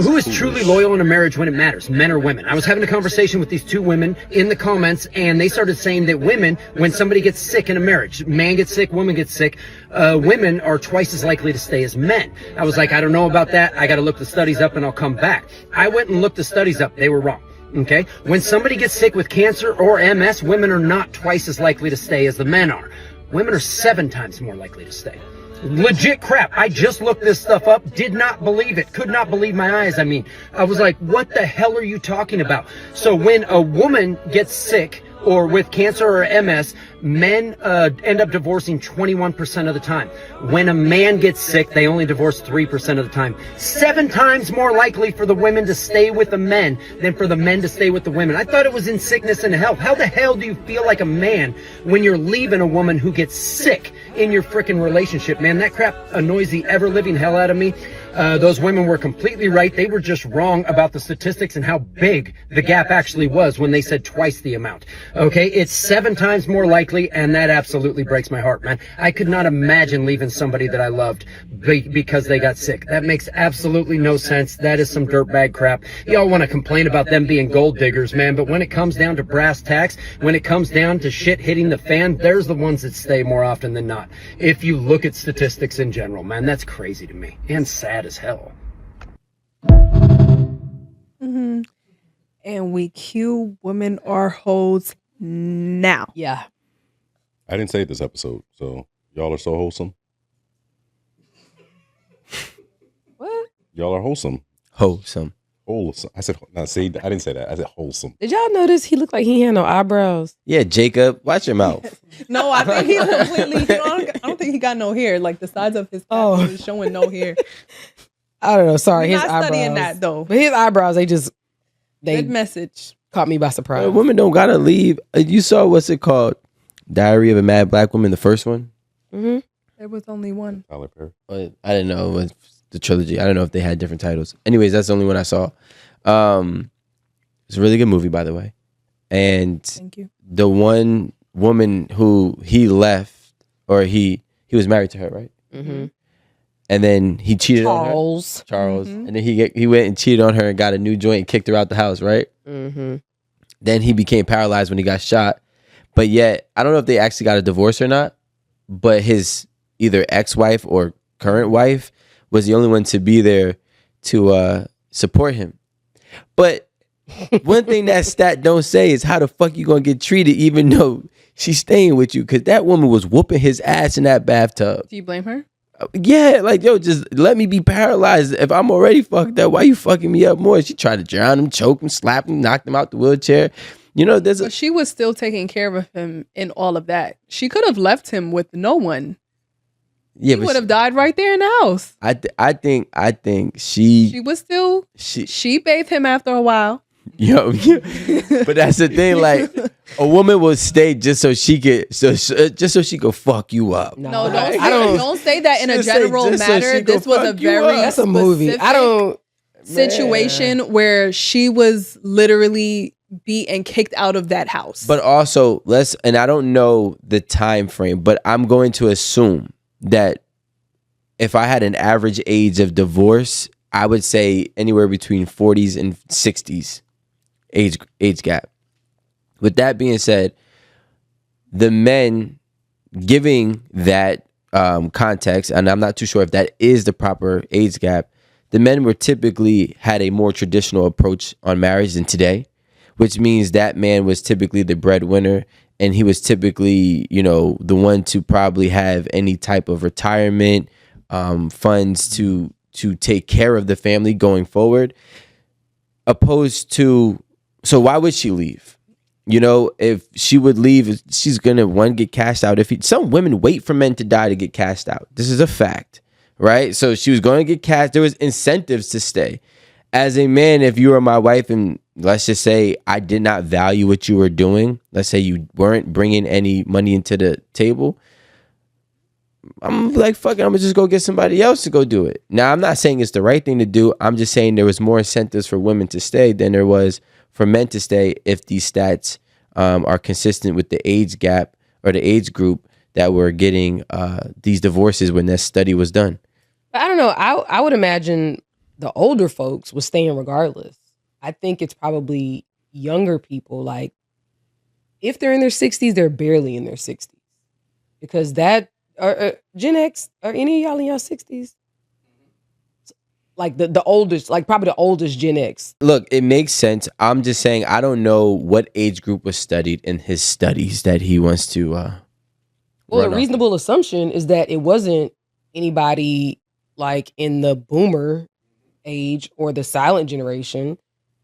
Who is truly loyal in a marriage when it matters, men or women? I was having a conversation with these two women in the comments, and they started saying that women, when somebody gets sick in a marriage, man gets sick, woman gets sick, women are twice as likely to stay as men. I was like, I don't know about that. I got to look the studies up and I'll come back. I went and looked the studies up. They were wrong. Okay? When somebody gets sick with cancer or MS, women are not twice as likely to stay as the men are. Women are 7 times more likely to stay. Legit crap. I just looked this stuff up, did not believe it, could not believe my eyes. I mean, I was like, what the hell are you talking about? So when a woman gets sick or with cancer or MS, men end up divorcing 21% of the time. When a man gets sick, they only divorce 3% of the time. 7 times more likely for the women to stay with the men than for the men to stay with the women. I thought it was in sickness and health. How the hell do you feel like a man when you're leaving a woman who gets sick in your freaking relationship, man? That crap annoys the ever-living hell out of me. Those women were completely right. They were just wrong about the statistics and how big the gap actually was when they said twice the amount. Okay, it's 7 times more likely, and that absolutely breaks my heart, man. I could not imagine leaving somebody that I loved because they got sick. That makes absolutely no sense. That is some dirtbag crap. Y'all want to complain about them being gold diggers, man, but when it comes down to brass tacks, when it comes down to shit hitting the fan, there's the ones that stay more often than not. If you look at statistics in general, man, that's crazy to me and sad as hell. Mm-hmm. And we cue women are hoes now. Yeah. I didn't say it this episode, so y'all are so wholesome. What? Y'all are wholesome. Wholesome. Wholesome. I said, no, see, I didn't say that. I said wholesome. Did y'all notice he looked like he had no eyebrows? Yeah, Jacob, watch your mouth. No, I think he's completely. I don't think he got no hair. Like the sides of his face is showing no hair. I don't know. Sorry, We're his not eyebrows. studying that though. But his eyebrows, they Good message. caught me by surprise. Women don't gotta leave. You saw what's it called? Diary of a Mad Black Woman, the first one. Mm-hmm. There was only one. Tyler Perry. I didn't know it was the trilogy. I don't know if they had different titles. Anyways, that's the only one I saw. It's a really good movie, by the way. And Thank you. the one woman who he left, or he was married to her, right? Mm-hmm. And then he cheated on her. Charles. Mhm. And then he went and cheated on her and got a new joint and kicked her out the house, right? Mm-hmm. Then he became paralyzed when he got shot. But yet, I don't know if they actually got a divorce or not, but his either ex-wife or current wife was the only one to be there to support him. But one thing that stat don't say is how the fuck you gonna get treated even though she's staying with you? Because that woman was whooping his ass in that bathtub. Do you blame her? Yeah, like, yo, just let me be paralyzed. If I'm already fucked up, why you fucking me up more? She tried to drown him, choke him, slap him, knock him out the wheelchair. You know, But she was still taking care of him in all of that. She could have left him with no one. yeah, He but would have died right there in the house. I think She was still. she She bathed him after a while. yo, but that's the thing. Like, a woman will stay just so she could fuck you up. No, don't say that in a Just say general just so matter. she This can was a fuck you very up. That's a movie. I don't. situation where she was literally beat and kicked out of that house. But also, and I don't know the time frame, but I'm going to assume that if I had an average age of divorce, I would say anywhere between 40s and 60s age gap. With that being said, the men giving that context, and I'm not too sure if that is the proper age gap, the men were typically had a more traditional approach on marriage than today, which means that man was typically the breadwinner, and he was typically, the one to probably have any type of retirement funds to take care of the family going forward. Opposed to, so why would she leave? If she would leave, she's gonna get cashed out. Some women wait for men to die to get cashed out. This is a fact, right? So she was going to get cashed. There was incentives to stay. As a man, if you were my wife and let's just say I did not value what you were doing, let's say you weren't bringing any money into the table, I'm like, fuck it, I'm gonna just go get somebody else to go do it. Now, I'm not saying it's the right thing to do. I'm just saying there was more incentives for women to stay than there was for men to stay if these stats are consistent with the age gap or the age group that were getting these divorces when this study was done. I don't know. I would imagine the older folks was staying regardless. I think it's probably younger people. Like, if they're in their 60s, they're barely in their 60s. Because that, Gen X, are any of y'all in your 60s? Like the oldest, like probably the oldest Gen X. Look, it makes sense. I'm just saying I don't know what age group was studied in his studies that he wants to. Well, a run off reasonable assumption is that it wasn't anybody like in the boomer age or the silent generation.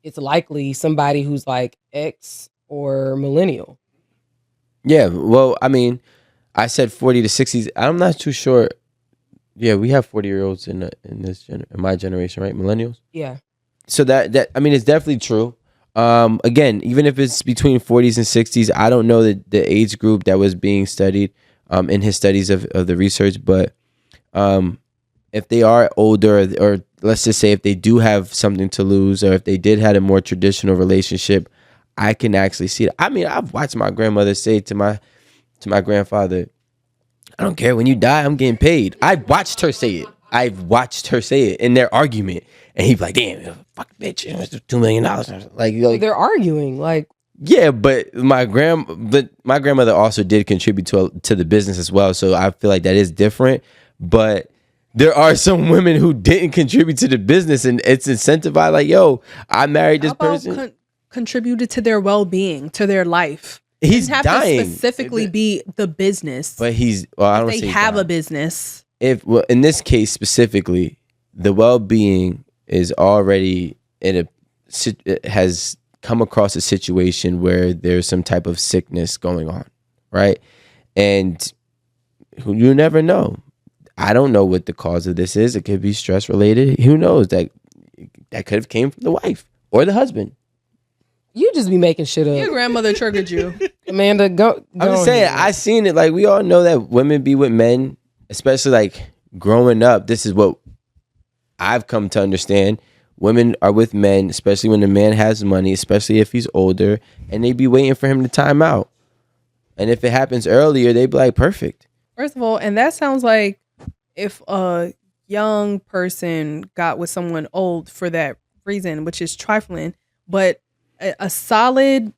It's likely somebody who's like X or millennial. Yeah, well, I mean, I said 40 to 60s. I'm not too sure. Yeah, we have 40-year-olds in my generation, right? Millennials. Yeah. So that I mean, it's definitely true. Again, even if it's between 40s and 60s, I don't know the age group that was being studied in his studies of the research. But if they are older, or let's just say if they do have something to lose, or if they did have a more traditional relationship, I can actually see it. I mean, I've watched my grandmother say to my grandfather, "I don't care, when you die, I'm getting paid." I watched her say it. I've watched her say it in their argument, and he'd be like, "Damn, fuck, bitch, $2 million." Like They're arguing. Like, yeah, but my grandmother also did contribute to the business as well, so I feel like that is different. But there are some women who didn't contribute to the business, and it's incentivized. Like, yo, I married this How about person. contributed to their well-being, to their life. He's Doesn't have dying. to specifically be the business. But I don't They say have dying. a business. Well, in this case specifically, the well-being is already has come across a situation where there's some type of sickness going on, right? And you never know. I don't know what the cause of this is. It could be stress related. Who knows? That could have came from the wife or the husband. you just be making shit up. Your grandmother triggered you. Amanda, go. I'm just saying, I seen it. Like, we all know that women be with men, especially like growing up. This is what I've come to understand. Women are with men, especially when the man has money, especially if he's older, and they be waiting for him to time out. And if it happens earlier, they be like, perfect. First of all, and that sounds like if a young person got with someone old for that reason, which is trifling, but a solid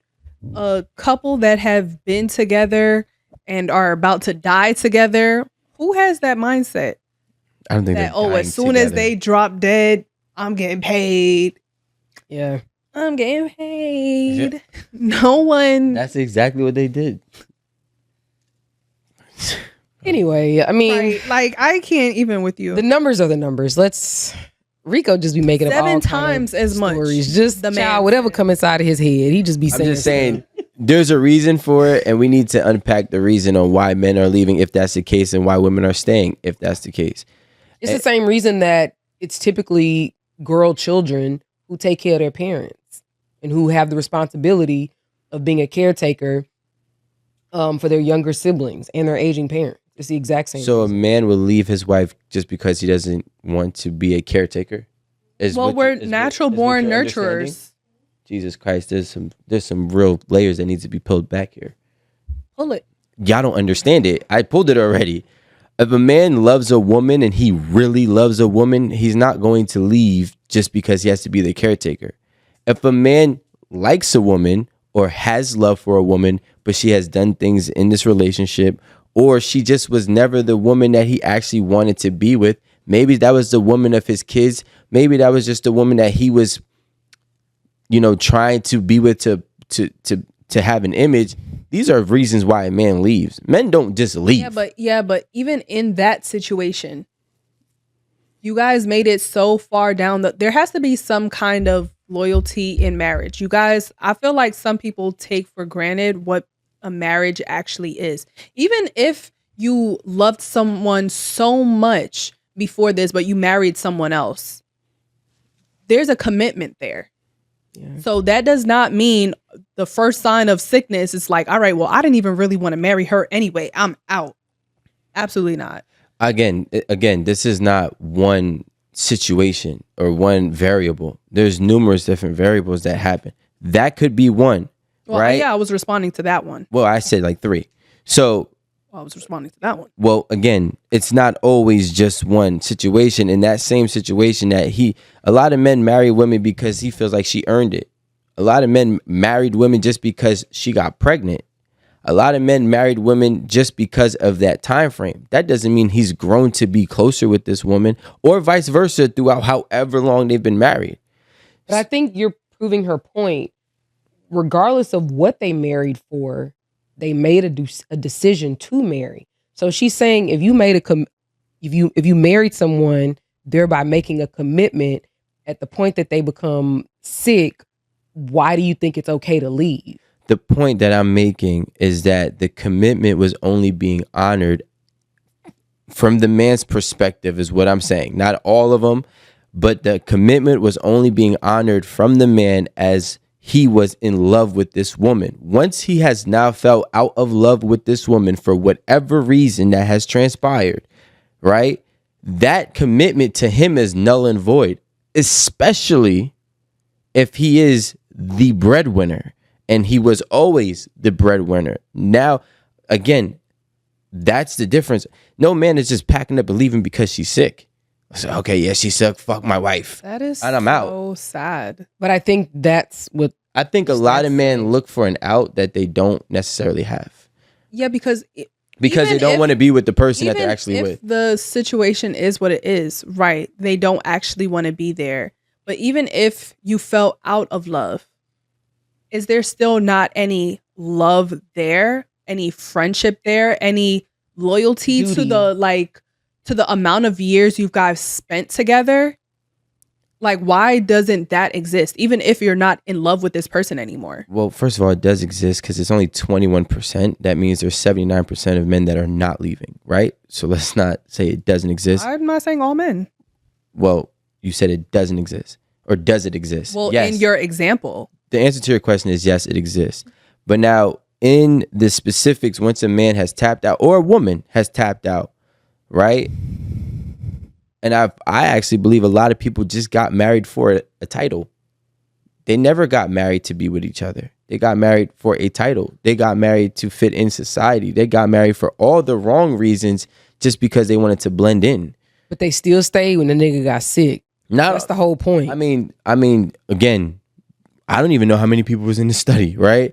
couple that have been together and are about to die together, who has that mindset? I don't think That, they're dying as soon as together. they drop dead, I'm getting paid. Yeah. I'm getting paid. No one. That's exactly what they did. Anyway, I mean, Right, like, I can't even with you. the numbers are the numbers. Rico just be making up all 7 kind of times as much. stories. Just The the man whatever said. come inside of his head, he just be I'm saying. just saying, there's a reason for it, and we need to unpack the reason on why men are leaving, if that's the case, and why women are staying, if that's the case. It's the same reason that it's typically girl children who take care of their parents and who have the responsibility of being a caretaker for their younger siblings and their aging parents. It's the exact same. So a reason. man will leave his wife just because he doesn't want to be a caretaker? We're natural born understanding? nurturers. Jesus Christ, there's some real layers that need to be pulled back here. Pull it. Y'all don't understand it. I pulled it already. If a man loves a woman and he really loves a woman, he's not going to leave just because he has to be the caretaker. If a man likes a woman or has love for a woman, but she has done things in this relationship, or she just was never the woman that he actually wanted to be with, maybe that was the woman of his kids, maybe that was just the woman that he was, trying to be with to have an image. These are reasons why a man leaves. Men don't just leave. But even in that situation, you guys made it so far down there has to be some kind of loyalty in marriage. You guys, I feel like some people take for granted what a marriage actually is. Even if you loved someone so much before this, but you married someone else, there's a commitment there. Yeah. So that does not mean the first sign of sickness is like, all right, well, I didn't even really want to marry her anyway. I'm out. Absolutely not. Again, this is not one situation or one variable. There's numerous different variables that happen. That could be one, Well, right? yeah, I was responding to that one. Well, I said like 3. So Well, I was responding to that one. Well, again, it's not always just one situation. In that same situation that a lot of men marry women because he feels like she earned it. A lot of men married women just because she got pregnant. A lot of men married women just because of that time frame. That doesn't mean he's grown to be closer with this woman, or vice versa throughout however long they've been married. But I think you're proving her point. Regardless of what they married for, they made a decision to marry. So she's saying if you made if you married someone, thereby making a commitment at the point that they become sick, why do you think it's okay to leave? The point that I'm making is that the commitment was only being honored from the man's perspective, is what I'm saying. Not all of them, but the commitment was only being honored from the man as he was in love with this woman. Once he has now fell out of love with this woman for whatever reason that has transpired, right? That commitment to him is null and void, especially if he is the breadwinner and he was always the breadwinner. Now, again, that's the difference. No man is just packing up and leaving because she's sick. So, okay, yeah, she's sick. Fuck my wife. That is and I'm so sad. But I think that's what I think a lot of men look for an out that they don't necessarily have. Yeah, because they don't want to be with the person that they're actually if with. The situation is what it is, right? They don't actually want to be there. But even if you fell out of love, is there still not any love there, any friendship there, any loyalty Duty. to the amount of years you guys spent together? Like, why doesn't that exist, even if you're not in love with this person anymore? Well, first of all, it does exist because it's only 21%. That means there's 79% of men that are not leaving, right? So let's not say it doesn't exist. I'm not saying all men. Well, you said it doesn't exist. Or does it exist? Well, yes. in your example. The answer to your question is yes, it exists. But now, in the specifics, once a man has tapped out or a woman has tapped out, right? And I actually believe a lot of people just got married for a title. They never got married to be with each other. They got married for a title. They got married to fit in society. They got married for all the wrong reasons just because they wanted to blend in. But they still stayed when the nigga got sick. That's the whole point. I mean, again, I don't even know how many people was in the study, right?